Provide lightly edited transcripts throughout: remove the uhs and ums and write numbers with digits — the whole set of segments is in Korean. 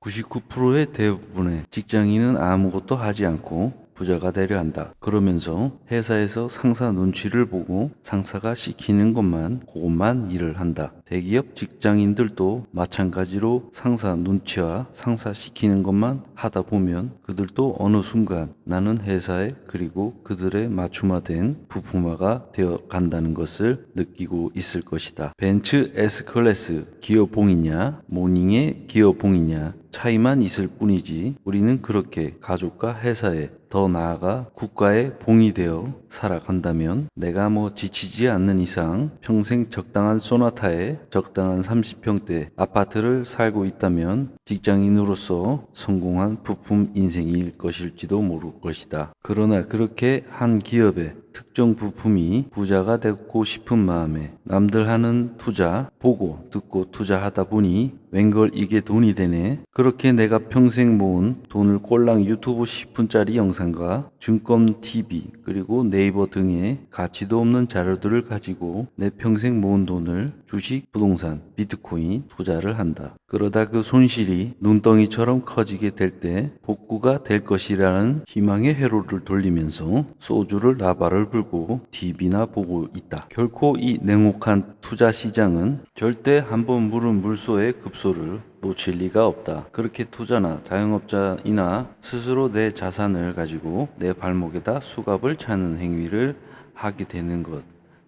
99%의 대부분의 직장인은 아무것도 하지 않고 부자가 되려 한다. 그러면서 회사에서 상사 눈치를 보고 상사가 시키는 그것만 일을 한다. 대기업 직장인들도 마찬가지로 상사 눈치와 상사 시키는 것만 하다 보면 그들도 어느 순간 나는 회사에 그리고 그들의 맞춤화된 부품화가 되어 간다는 것을 느끼고 있을 것이다. 벤츠 S클래스 기어봉이냐 모닝의 기어봉이냐 차이만 있을 뿐이지 우리는 그렇게 가족과 회사에 더 나아가 국가의 봉이 되어 살아간다면 내가 지치지 않는 이상 평생 적당한 소나타에 적당한 30평대 아파트를 살고 있다면 직장인으로서 성공한 부품 인생일 것일지도 모를 것이다. 그러나 그렇게 한 기업의 특정 부품이 부자가 되고 싶은 마음에 남들 하는 투자 보고 듣고 투자하다 보니 웬걸 이게 돈이 되네. 그렇게 내가 평생 모은 돈을 꼴랑 유튜브 10분짜리 영상과 증권 TV 그리고 네이버 등의 가치도 없는 자료들을 가지고 내 평생 모은 돈을 주식, 부동산, 비트코인 투자를 한다. 그러다 그 손실이 눈덩이처럼 커지게 될 때 복구가 될 것이라는 희망의 회로를 돌리면서 소주를 나발을 불고 TV나 보고 있다. 결코 이 냉혹한 투자 시장은 절대 한번 물은 물소의 급소를 놓칠 리가 없다. 그렇게 투자나 자영업자이나 스스로 내 자산을 가지고 내 발목에다 수갑을 차는 행위를 하게 되는 것.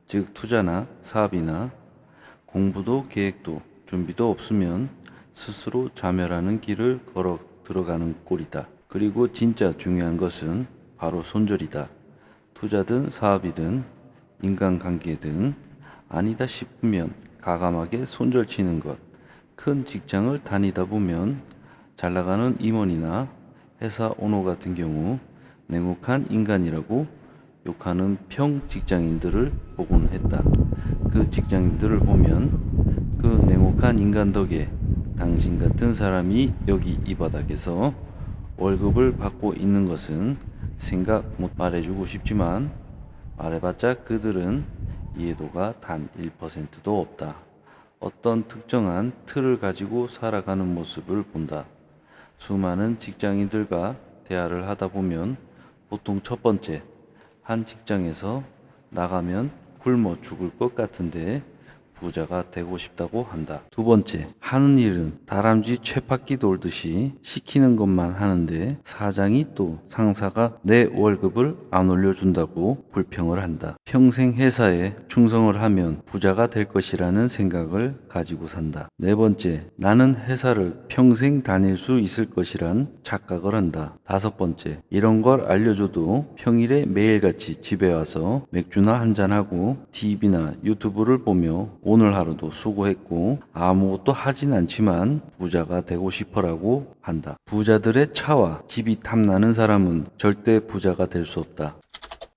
즉 투자나 사업이나 공부도 계획도 준비도 없으면 스스로 자멸하는 길을 걸어 들어가는 꼴이다. 그리고 진짜 중요한 것은 바로 손절이다. 투자든 사업이든 인간관계든 아니다 싶으면 가감하게 손절치는 것. 큰 직장을 다니다 보면 잘 나가는 임원이나 회사 오너 같은 경우 냉혹한 인간이라고 욕하는 평 직장인들을 보곤 했다. 그 직장인들을 보면 그 냉혹한 인간 덕에 당신 같은 사람이 여기 이 바닥에서 월급을 받고 있는 것은 생각 못 말해주고 싶지만 말해봤자 그들은 이해도가 단 1%도 없다. 어떤 특정한 틀을 가지고 살아가는 모습을 본다. 수많은 직장인들과 대화를 하다 보면 보통 첫 번째, 한 직장에서 나가면 굶어 죽을 것 같은데 부자가 되고 싶다고 한다. 두 번째, 하는 일은 다람쥐 쳇바퀴 돌듯이 시키는 것만 하는데 사장이 또 상사가 내 월급을 안 올려준다고 불평을 한다. 평생 회사에 충성을 하면 부자가 될 것이라는 생각을 가지고 산다. 네 번째, 나는 회사를 평생 다닐 수 있을 것이란 착각을 한다. 다섯 번째, 이런 걸 알려줘도 평일에 매일같이 집에 와서 맥주나 한잔하고 TV나 유튜브를 보며 오늘 하루도 수고했고 아무것도 하진 않지만 부자가 되고 싶어라고 한다. 부자들의 차와 집이 탐나는 사람은 절대 부자가 될 수 없다.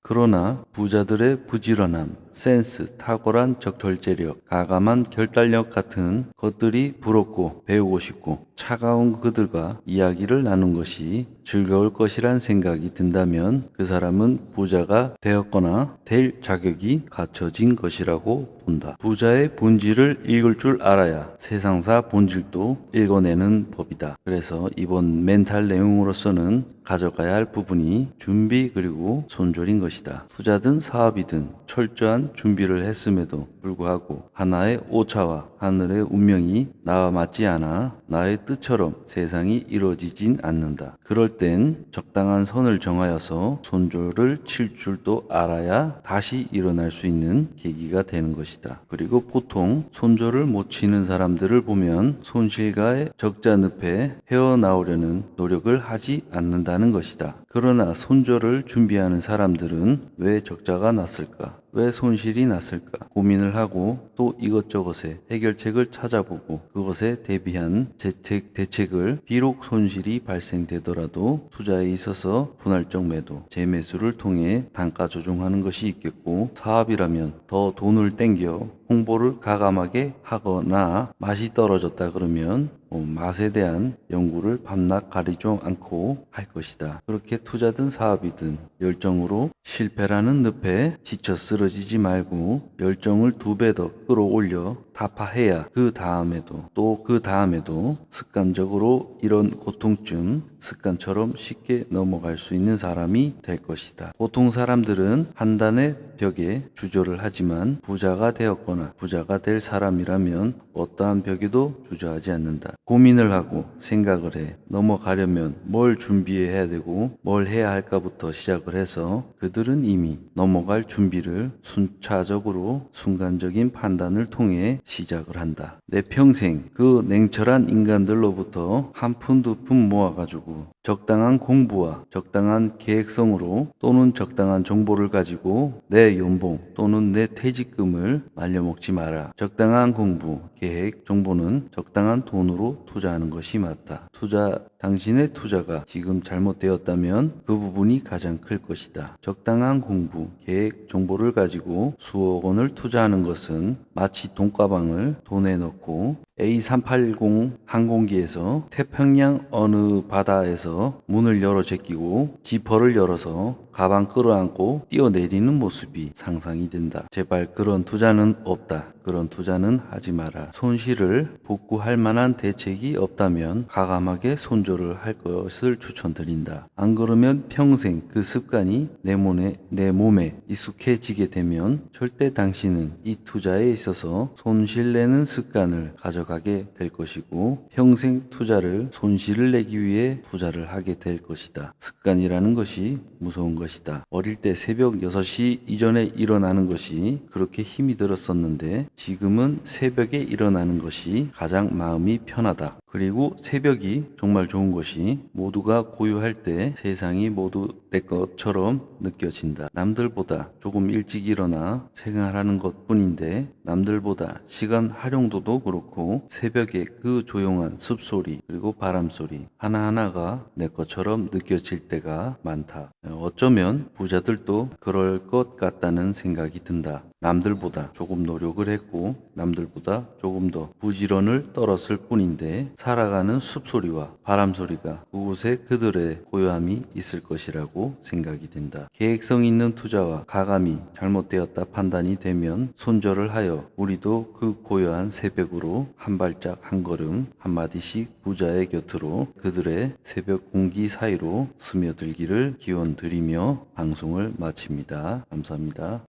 그러나 부자들의 부지런함, 센스, 탁월한 적절제력, 가감한 결단력 같은 것들이 부럽고 배우고 싶고 차가운 그들과 이야기를 나눈 것이 즐거울 것이란 생각이 든다면 그 사람은 부자가 되었거나 될 자격이 갖춰진 것이라고 본다. 부자의 본질을 읽을 줄 알아야 세상사 본질도 읽어내는 법이다. 그래서 이번 멘탈 내용으로서는 가져가야 할 부분이 준비 그리고 손절인 것이다. 투자든 사업이든 철저한 준비를 했음에도 불구하고 하나의 오차와 하늘의 운명이 나와 맞지 않아 나의 뜻처럼 세상이 이루어지진 않는다. 그럴 땐 적당한 선을 정하여서 손절을 칠 줄도 알아야 다시 일어날 수 있는 계기가 되는 것이다. 그리고 보통 손절을 못 치는 사람들을 보면 손실과의 적자 늪에 헤어나오려는 노력을 하지 않는다는 것이다. 그러나 손절을 준비하는 사람들은 왜 적자가 났을까? 왜 손실이 났을까? 고민을 하고 또 이것저것의 해결책을 찾아보고 그것에 대비한 대책을 비록 손실이 발생되더라도 투자에 있어서 분할적 매도, 재매수를 통해 단가 조정하는 것이 있겠고 사업이라면 더 돈을 땡겨 홍보를 가감하게 하거나 맛이 떨어졌다 그러면 맛에 대한 연구를 밤낮 가리지 않고 할 것이다. 그렇게 투자든 사업이든 열정으로 실패라는 늪에 지쳐 쓰러지지 말고 열정을 2배 더 끌어올려 타파해야 그 다음에도 또 그 다음에도 습관적으로 이런 고통쯤 습관처럼 쉽게 넘어갈 수 있는 사람이 될 것이다. 보통 사람들은 판단의 벽에 주저를 하지만 부자가 되었거나 부자가 될 사람이라면 어떠한 벽에도 주저하지 않는다. 고민을 하고 생각을 해. 넘어가려면 뭘 준비해야 되고 뭘 해야 할까부터 시작을 해서 그들은 이미 넘어갈 준비를 순차적으로 순간적인 판단을 통해 시작을 한다. 내 평생 그 냉철한 인간들로부터 한 푼 두 푼 모아가지고 적당한 공부와 적당한 계획성으로 또는 적당한 정보를 가지고 내 연봉 또는 내 퇴직금을 날려먹지 마라. 적당한 공부, 계획, 정보는 적당한 돈으로 투자하는 것이 맞다. 당신의 투자가 지금 잘못되었다면 그 부분이 가장 클 것이다. 적당한 공부, 계획, 정보를 가지고 수억 원을 투자하는 것은 마치 돈가방을 돈에 넣고 A380 항공기에서 태평양 어느 바다에서 문을 열어 제끼고 지퍼를 열어서 가방 끌어안고 뛰어내리는 모습이 상상이 된다. 제발 그런 투자는 없다. 그런 투자는 하지 마라. 손실을 복구할 만한 대책이 없다면 과감하게 손절을 할 것을 추천드린다. 안 그러면 평생 그 습관이 내 몸에 익숙해지게 되면 절대 당신은 이 투자에 있어서 손실내는 습관을 가져가게 될 것이고 평생 투자를 손실을 내기 위해 투자를 하게 될 것이다. 습관이라는 것이 무서운 것이다. 어릴 때 새벽 6시 이전에 일어나는 것이 그렇게 힘이 들었었는데 지금은 새벽에 일어나는 것이 가장 마음이 편하다. 그리고 새벽이 정말 좋은 것이 모두가 고요할 때 세상이 모두 내 것처럼 느껴진다. 남들보다 조금 일찍 일어나 생활하는 것 뿐인데 남들보다 시간 활용도도 그렇고 새벽에 그 조용한 숲소리 그리고 바람소리 하나하나가 내 것처럼 느껴질 때가 많다. 어쩌면 부자들도 그럴 것 같다는 생각이 든다. 남들보다 조금 노력을 했고 남들보다 조금 더 부지런을 떨었을 뿐인데 살아가는 숲소리와 바람소리가 그곳에 그들의 고요함이 있을 것이라고 생각이 된다. 계획성 있는 투자와 가감이 잘못되었다 판단이 되면 손절을 하여 우리도 그 고요한 새벽으로 한 발짝 한 걸음 한마디씩 부자의 곁으로 그들의 새벽 공기 사이로 스며들기를 기원드리며 방송을 마칩니다. 감사합니다.